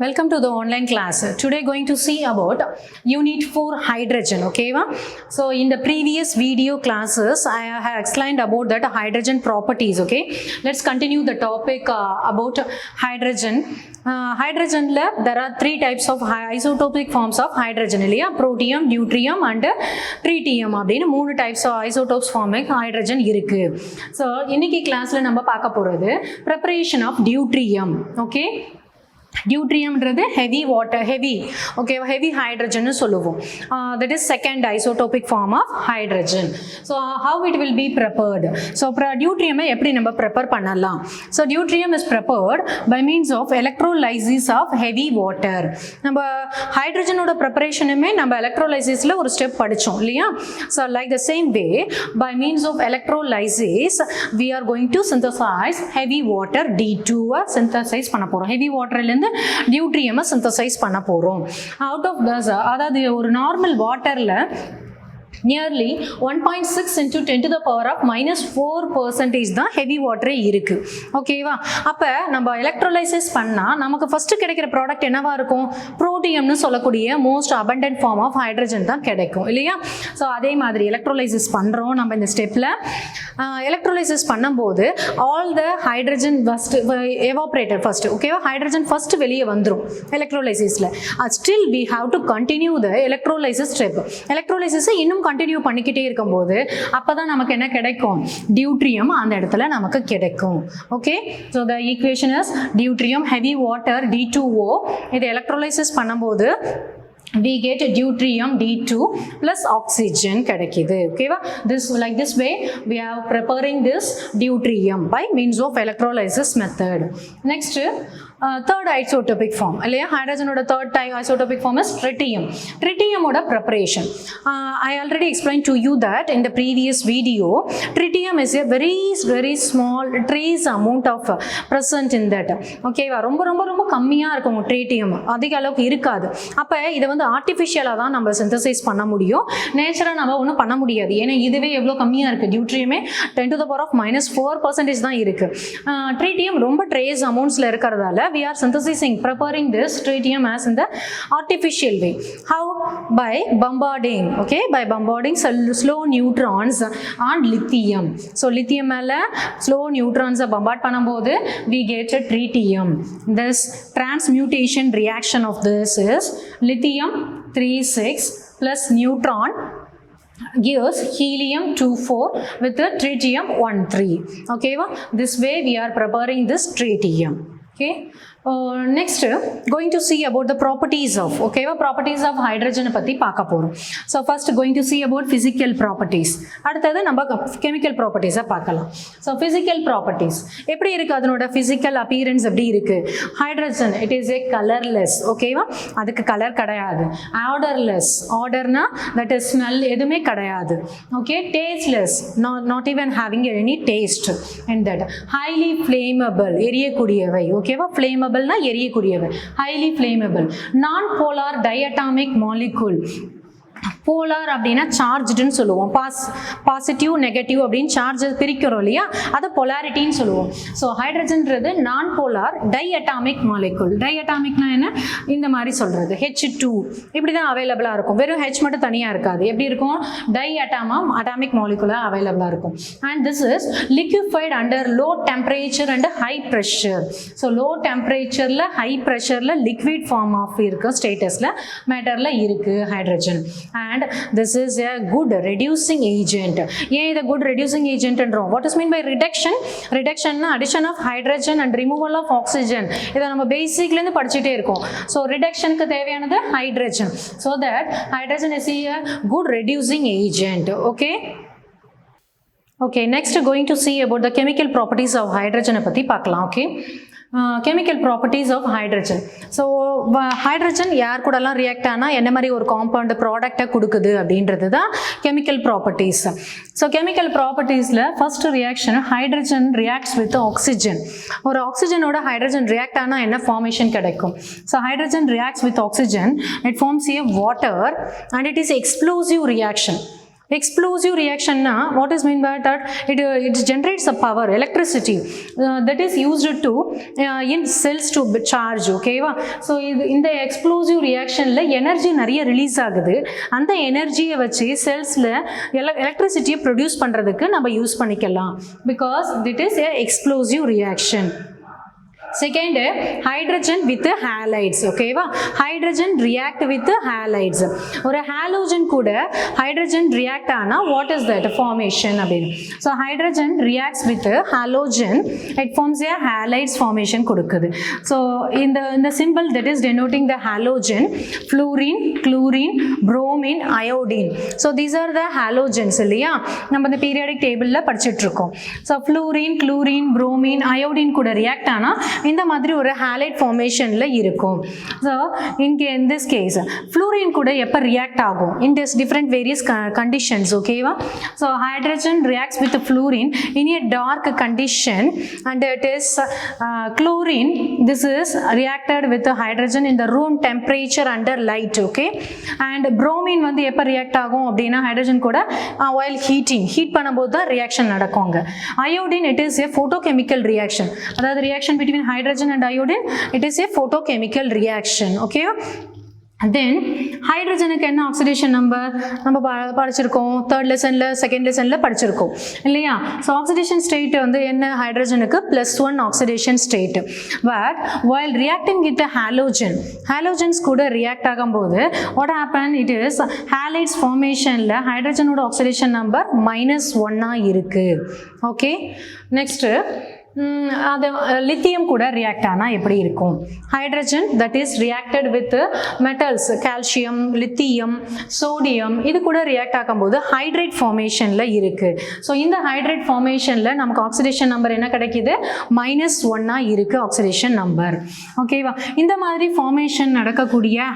Welcome to the online class. Today going to see about unit 4 hydrogen. Okay, so in the previous video classes I have explained about that hydrogen properties. Okay, let's continue the topic about hydrogen. Hydrogen there are three types of isotopic forms of hydrogen, protium, deuterium and tritium. அப்படினு மூணு types of isotopes form hydrogen இருக்கு. So இன்னைக்கு கிளாஸ்ல நம்ம பார்க்க போறது preparation of deuterium. Okay, deuterium is heavy water, heavy hydrogen சொல்லுவோம். That is second isotopic form of hydrogen. So how it will be prepared? So deuterium எப்படி நம்ம prepare பண்ணலாம்? So deuterium is prepared by means of electrolysis of heavy water. நம்ம ஹைட்ரஜனோட preparationமே நம்ம electrolysisல ஒரு step படிச்சோம் இல்லையா? So like the same way, by means of electrolysis we are going to synthesize heavy water D2 synthesize பண்ண போறோம். heavy water deuterium synthesize பண்ண போறோம். out of this அதாவது ஒரு நார்மல் வாட்டர்ல nearly 1.6 into 10 to the power of -4% தான் heavy water இருக்கு. ஓகேவா? அப்ப நம்ம எலக்ட்ரோலைசிஸ் பண்ணா நமக்கு ஃபர்ஸ்ட் கிடைக்கிற ப்ராடக்ட் என்னவா இருக்கும்? புரோட்டியம்னு சொல்லக்கூடிய most abundant form of hydrogen தான் கிடைக்கும் இல்லையா? ஸோ அதே மாதிரி எலக்ட்ரோலைசிஸ் பண்றோம் நம்ம இந்த ஸ்டெப்ல. எலக்ட்ரோலைசிஸ் பண்ணும்போது all the hydrogen first evaporated first. ஓகேவா? ஹைட்ரஜன் ஃபர்ஸ்ட் வெளியே வந்துரும் எலக்ட்ரோலைசிஸ்ல. still we have to continue the electrolysis step. Electrolysis இன்னும் கண்டினியூ பண்ணிக்கிட்டே இருக்கும்போது அப்பதான் நமக்கு என்ன கிடைக்கும்? டியூட்ரியம் அந்த இடத்துல நமக்கு கிடைக்கும். Okay, so the equation is deuterium heavy water D2O. இது எலக்ட்ரோலைசிஸ் பண்ணும்போது we get deuterium D2 plus oxygen கிடைக்குது. ஓகேவா? this like this way we are preparing this deuterium by means of electrolysis method. Next third isotopic form இல்லையா? ஹைட்ரஜனோட third isotopic form is tritium. tritium ஓட preparation I already explained to you that in the previous video. tritium is a very small trace amount of present in that. ஓகேவா? ரொம்ப கம்மியா இருக்கும் tritium, அதிக அளவுக்கு இருக்காது. அப்ப இதை வந்து ஆர்டிஃபிஷியலாக தான் நம்ம சிந்தசைஸ் பண்ண முடியும். நேச்சராக நம்ம ஒன்றும் பண்ண முடியாது. ஏன்னா இதுவே எவ்வளோ கம்மியாக இருக்குது. டியூட்ரியமே 10 to the power of -4% தான் இருக்குது. ட்ரீட்டியம் ரொம்ப ட்ரேஸ் அமௌண்ட்ஸில் இருக்கிறதால we are synthesizing, preparing this tritium as in the artificial way. How? By bombarding. Okay, by bombarding slow neutrons on lithium. So lithium மேல slow neutrons bombard பண்ணும்போது we get a tritium. This transmutation reaction of this is lithium 36 plus neutron gives helium 24 with the tritium 13. Okay, this way we are preparing this tritium. Okay, next going to see about the properties of properties of hydrogen பத்தி பார்க்க போறோம். So first going to see about physical properties. அடுத்தது நம்ம chemical properties பார்க்கலாம். So physical properties எப்படி இருக்கு? அதனோட physical appearance எப்படி இருக்கு? hydrogen it is a colorless. ஓகேவா? அதுக்கு கலர் கிடையாது. odorless, odorனா that is smell எதுவுமே கிடையாது. okay, tasteless, not even having any taste and that. highly flammable, எரியக்கூடியவை. ஓகேவா? flammable எரியக்கூடியவை, highly flammable. non-polar diatomic molecule. Polar அப்படின்னா சார்ஜ்டுன்னு சொல்லுவோம். பாசிட்டிவ் நெகட்டிவ் அப்படின்னு சார்ஜ் பிரிக்கிறோம் இல்லையா? அதை பொலாரிட்டின்னு சொல்லுவோம். ஸோ ஹைட்ரஜன்றது நான் போலார் டை அட்டாமிக் மாலிகுல். டை அட்டாமிக்னா என்ன? இந்த மாதிரி சொல்றது H2 இப்படி தான் அவைலபிளாக இருக்கும். வெறும் H மட்டும் தனியாக இருக்காது. எப்படி இருக்கும்? டை அட்டாமிக் மாலிகுலாக அவைலபிளாக இருக்கும். And this is liquefied under low temperature and high pressure. So low டெம்பரேச்சரில் ஹை ப்ரெஷரில் லிக்விட் ஃபார்ம் ஆஃப் இருக்கு ஸ்டேட்டஸில் மேட்டரில் இருக்கு hydrogen. And this is a good reducing agent. ஏன் இது good reducing agent என்றோம்? What is mean by reduction? Reduction na addition of hydrogen and removal of oxygen. இதை நம்ம பேசிக்ல இருந்து படிச்சுட்டே இருக்கோம். So reductionக்கு தேவையானது hydrogen. So that hydrogen is a good reducing agent. Okay, next going to see about the chemical properties of hydrogen பத்தி பார்க்கலாம். Okay, chemical properties of hydrogen. So hydrogen யார் கூடலாம் ரியாக்ட் ஆனால் என்ன மாதிரி ஒரு காம்பவுண்ட் ப்ராடக்டை கொடுக்குது அப்படின்றது தான் chemical properties. ஸோ chemical ப்ராப்பர்ட்டிஸில் first reaction hydrogen reacts with oxygen. ஒரு ஆக்சிஜனோட ஹைட்ரஜன் ரியாக்ட் ஆனால் என்ன ஃபார்மேஷன் கிடைக்கும்? So hydrogen reacts with oxygen, it forms a water and it is explosive reaction. explosive reaction na what is mean by that? It generates a power, electricity that is used to in cells to charge. Okay va? So in the explosive reaction la energy nariya release ஆகுது. அந்த எனர்ஜியை வச்சு செல்ஸ்ல எலக்ட்ரிசிட்டியை produce பண்றதுக்கு நம்ம use பண்ணிக்கலாம். Because it is a explosive reaction. Second, hydrogen with halides. Okay va? Hydrogen react with halides. ஒரு halogen கூட hydrogen react ஆனா what is that formation அப்படினு. So hydrogen reacts with halogen, it forms a halides formation கொடுக்குது. So in the symbol that is denoting the halogen, fluorine, chlorine, bromine, iodine. So these are the halogens இல்லையா? நம்ம இந்த periodic tableல படிச்சிட்டு இருக்கோம். So fluorine, chlorine, bromine, iodine கூட react ஆனா இந்த மாதிரி ஒரு halide formationல இருக்கும். So in this case fluorine கூட எப்ப react ஆகும் in this different various conditions. Okay va? So hydrogen reacts with fluorine in a dark condition and it is chlorine, this is reacted with hydrogen in the room temperature under light. Okay, and bromine வந்து எப்ப react ஆகும் அப்படினா hydrogen கூட while heating heat பண்ணும்போது தான் reaction நடக்குங்க. Iodine, it is a photochemical reaction, அதாவது reaction between hydrogen and iodine, it is a photochemical reaction. Okay, then ஹைட்ரஜனுக்கு என்ன ஆக்சிடேஷன் நம்பர் நம்ம படிச்சிருக்கோம், தேர்ட் லெசனில் செகண்ட் லெசனில் படிச்சிருக்கோம் இல்லையா? ஸோ ஆக்சிடேஷன் ஸ்டேட் வந்து என்ன ஹைட்ரஜனுக்கு +1 oxidation state. But while reacting with the halogens கூட ரியாக்ட் ஆகும்போது what happen, it is halides formationல ஹைட்ரஜனோட ஆக்சிடேஷன் நம்பர் -1 இருக்கு. ஓகே, நெக்ஸ்ட் அது லித்தியம் கூட ரியாக்ட் ஆனால் எப்படி இருக்கும்? Hydrogen that is reacted with metals, calcium, lithium, sodium, இது கூட ரியாக்ட் ஆகும்போது ஹைட்ரேட் ஃபார்மேஷனில் இருக்குது. ஸோ இந்த ஹைட்ரேட் ஃபார்மேஷனில் நமக்கு ஆக்சிடேஷன் நம்பர் என்ன கிடைக்கிது? -1 இருக்குது ஆக்சிடேஷன் நம்பர். ஓகேவா? இந்த மாதிரி ஃபார்மேஷன் நடக்கக்கூடிய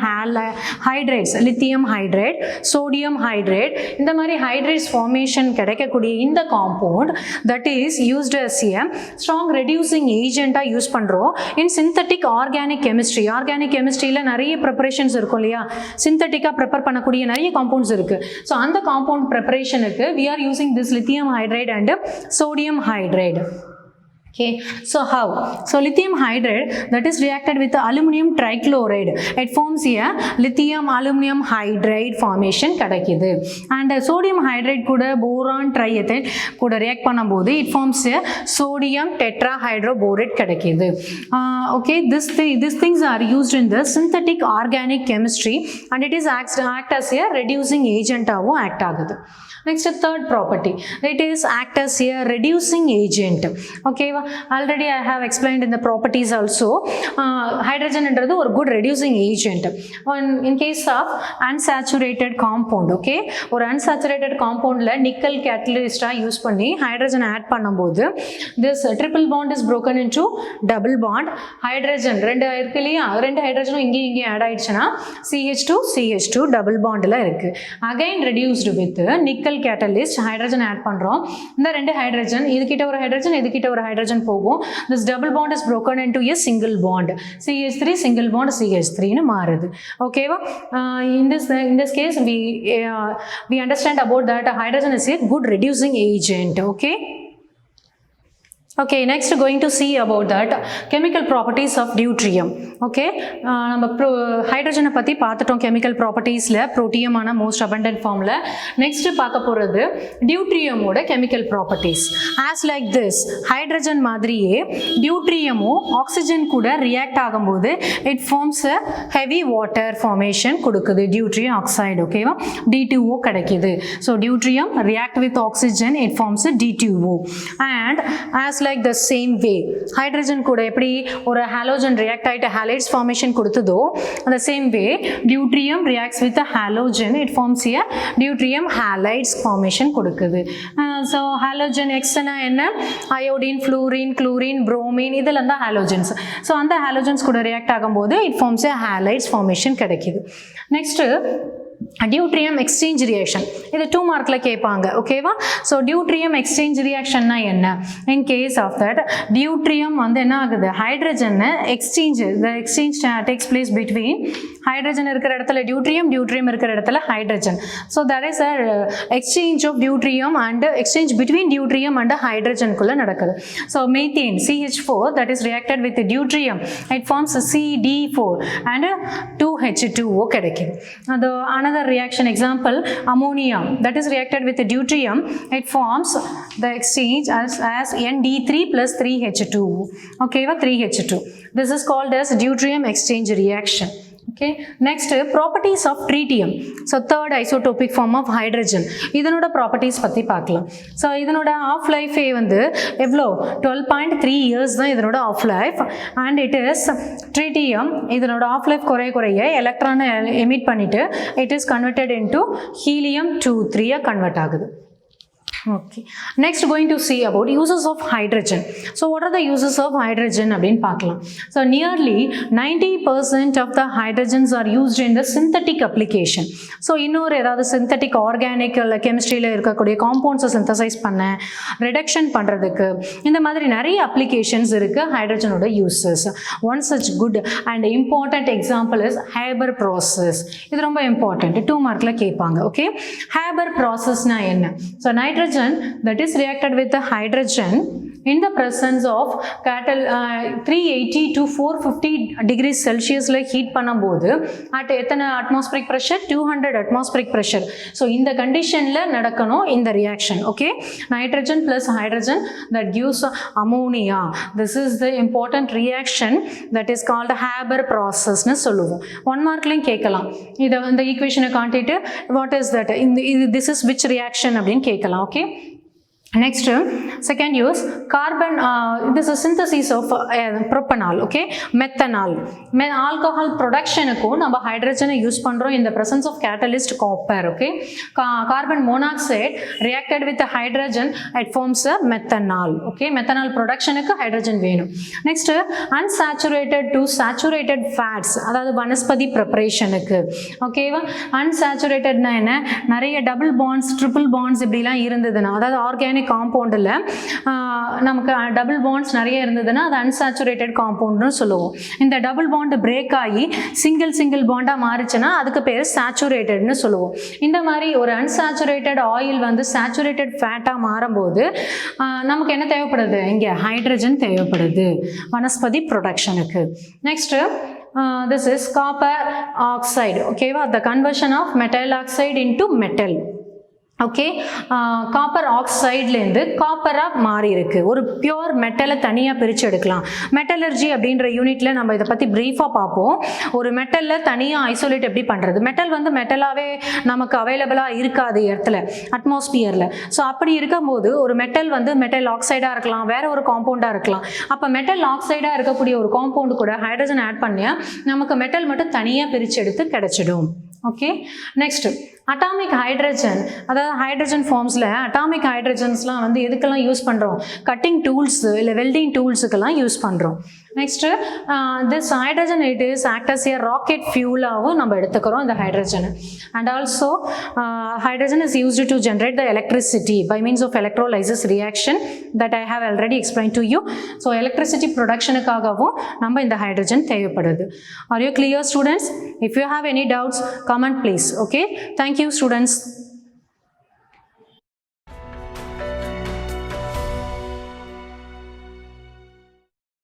hydrates, lithium hydrate, sodium hydrate, இந்த மாதிரி ஹைட்ரேட்ஸ் ஃபார்மேஷன் கிடைக்கக்கூடிய இந்த compound that is used as a strong reducing agent use பண்றோம் in synthetic organic chemistry. Organic கெமிஸ்ட்ரியில நிறைய ப்ரிப்பரேஷன்ஸ் இருக்கும் இல்லையா? சிந்தட்டிக்கா ப்ரிப்பேர் பண்ணக்கூடிய நிறைய காம்பவுண்ட்ஸ் இருக்கு. ஸோ அந்த compound ப்ரிப்பரேஷனுக்கு we are using this lithium hydride and sodium hydride. Okay, so how? So lithium hydride that is reacted with aluminum trichloride, it forms a lithium aluminum hydride formation கிடைக்குது. And sodium hydride கூட boron triethane கூட react பண்ணும்போது it forms a sodium tetrahydroborate கிடைக்குது. Okay, these things are used in the synthetic organic chemistry and it is act as a reducing agent ஆவும் act ஆகுது. Next, third property, it is act as a reducing agent. Okay, already I have explained in the properties also. Hydrogen என்றது ஒரு good reducing agent. In case of unsaturated compound, okay, ஒரு unsaturated compoundல nickel catalyst use பண்ணி hydrogen add பண்ணும்போது this triple bond is broken into double bond. Hydrogen ரெண்டு இருக்கு இல்லையா? ரெண்டு ஹைட்ரஜனும் இங்கே ஆட் ஆயிடுச்சுன்னா CH2 double bondல இருக்கு. Again reduced with nickel catalyst, hydrogen add பண்றோம். இந்த ரெண்டு ஹைட்ரஜன் இதுகிட்ட ஒரு ஹைட்ரஜன் இதுகிட்ட ஒரு ஹைட்ரஜன் போகும். This double bond is broken into a single bond. CH3 single bond CH3 னு மாறுது. ஓகேவா? In this case we understand about that hydrogen is a good reducing agent. Okay. Okay, next going to see about that chemical properties of deuterium. Okay, நம்ம ஹைட்ரஜனை பற்றி பார்த்துட்டோம் chemical propertiesல புரோட்டியமான most abundant formல. next பார்க்க போகிறது டியூட்ரியமோட chemical properties. as like this, hydrogen மாதிரியே டியூட்ரியமும் oxygen கூட react ஆகும்போது it forms a heavy water formation கொடுக்குது, டியூட்ரியம் ஆக்சைடு. ஓகேவா? D2O கிடைக்குது. so deuterium react with oxygen, it forms a D2O. and as like the same way, hydrogen கூட எப்படி ஒரு halogen react ஆயிட்டு halides formation கொடுத்ததோ the same way deuterium reacts with a halogen, it forms a deuterium halides formation கொடுக்குது. so halogen X னா என்ன? iodine, fluorine, chlorine, bromine, இதெல்லாம் தான் halogens. so அந்த halogens கூட react ஆகும்போது it forms a halides formation கிடைக்குது. next deuterium exchange reaction இது 2 மார்க்ல கேட்பாங்க ஓகேவா so deuterium exchange reaction னா என்ன in case of that deuterium வந்து என்ன ஆகுது hydrogen exchange the exchange takes place between hydrogen இருக்கிற இடத்துல deuterium இருக்கிற இடத்துல hydrogen so that is a exchange of deuterium and exchange between deuterium and hydrogen குள்ள நடக்குது so methane CH4 that is reacted with deuterium it forms CD4 and 2H2O கிடைக்கும் அது another reaction example ammonia that is reacted with deuterium it forms the exchange as ND3 plus 3H2 okay 3H2 this is called as deuterium exchange reaction okay next properties of tritium so third isotopic form of hydrogen இதனோட properties பத்தி பார்க்கலாம் so இதனோட half life வந்து எவ்வளோ 12.3 years தான் இதனோட half life and it is tritium இதனோட half life குறைய electron emit பண்ணிட்டு it is converted into helium 2-3 convert ஆகுது okay next going to see about uses of hydrogen so what are the uses of hydrogen அப்படினு பார்க்கலாம் so nearly 90% of the hydrogens are used in the synthetic application so இன்னொரு ஏதாவது synthetic organic இல்ல chemistryல இருக்கக்கூடிய compounds synthesize பண்ண reduction பண்றதுக்கு இந்த மாதிரி நிறைய applications இருக்கு ஹைட்ரஜனோட uses one such good and important example is Haber process இது ரொம்ப important 2 மார்க்ல கேட்பாங்க okay Haber process னா என்ன so nitrogen that is reacted with the hydrogen in the presence of 380 to 450 degrees Celsius like heat பண்ணும்போது at எத்தனை atmospheric pressure 200 atmospheric pressure so இந்த conditionல நடக்கணும் இந்த reaction okay nitrogen plus hydrogen that gives ammonia this is the important reaction that is called Haber process னு சொல்லுவோம் 1 மார்க்லயும் கேட்கலாம் இத இந்த ஈக்குவேஷனை காட்டிட்டு what is that this is which reaction அப்படினு கேட்கலாம் okay next second use carbon this is synthesis of propanol okay methanol alcohol production ku நம்ம hydrogen use பண்றோம் in the presence of catalyst copper okay carbon monoxide reacted with the hydrogen it forms a methanol okay methanol production க்கு hydrogen வேணும் next unsaturated to saturated fats அதாவது vanaspati preparation க்கு ஓகேவா unsaturated னா என்ன நிறைய double bonds triple bonds இப்படிலாம் இருந்ததுனா அதாவது organic காம்பவுண்ட்ல நமக்கு டபுள் பாண்ட்ஸ் நிறைய இருந்ததுன்னா அது அன்சாச்சுரேட்டட் காம்பவுண்ட்னு சொல்லுவோம் இந்த டபுள் பாண்ட் பிரேக் ஆகி சிங்கிள் பாண்டா மாறிச்சுன்னா அதுக்கு பேர் சாச்சுரேட்டட்னு சொல்லுவோம் இந்த மாதிரி ஒரு அன்சாச்சுரேட்டட் ஆயில் வந்து சாச்சுரேட்டட் ஃபேட்டா மாறும்போது நமக்கு என்ன தேவைப்படுது இங்கே ஹைட்ரஜன் தேவைப்படுது வனஸ்பதி ப்ரொடக்ஷனுக்கு next this is copper oxide okay the conversion of metal oxide into metal okay copper ஆக்சைட்லேருந்து காப்பராக மாறி இருக்கு ஒரு பியூர் மெட்டலை தனியாக பிரித்து எடுக்கலாம் மெட்டலர்ஜி அப்படின்ற யூனிட்ல நம்ம இதை பற்றி ப்ரீஃபாக பார்ப்போம் ஒரு மெட்டலில் தனியாக ஐசோலேட் எப்படி பண்ணுறது மெட்டல் வந்து மெட்டலாகவே நமக்கு அவைலபிளாக இருக்காது இடத்துல அட்மாஸ்பியரில் ஸோ அப்படி இருக்கும்போது ஒரு மெட்டல் வந்து மெட்டல் ஆக்சைடாக இருக்கலாம் வேற ஒரு காம்பவுண்டாக இருக்கலாம் அப்போ மெட்டல் ஆக்சைடாக இருக்கக்கூடிய ஒரு காம்பவுண்டு கூட ஹைட்ரஜன் ஆட் பண்ணியா நமக்கு மெட்டல் மட்டும் தனியாக பிரித்து எடுத்து கிடைச்சிடும் okay next atomic hydrogen அதாவது ஹைட்ரஜன் ஃபார்ம்ஸ்ல அட்டாமிக் ஹைட்ரஜன்ஸ்லாம் வந்து எதுக்கெல்லாம் யூஸ் பண்றோம் கட்டிங் டூல்ஸ் இல்ல வெல்டிங் டூல்ஸ்க்கெல்லாம் யூஸ் பண்றோம் next this hydrogen it is act as a rocket fuel ஆவும் நம்ம எடுத்துக்கிறோம் இந்த hydrogen and also hydrogen is used to generate the electricity by means of electrolysis reaction that I have already explained to you so electricity productionக்காகவும் நம்ம இந்த hydrogen தேவைப்படுது are you clear students if you have any doubts comment please okay thank you students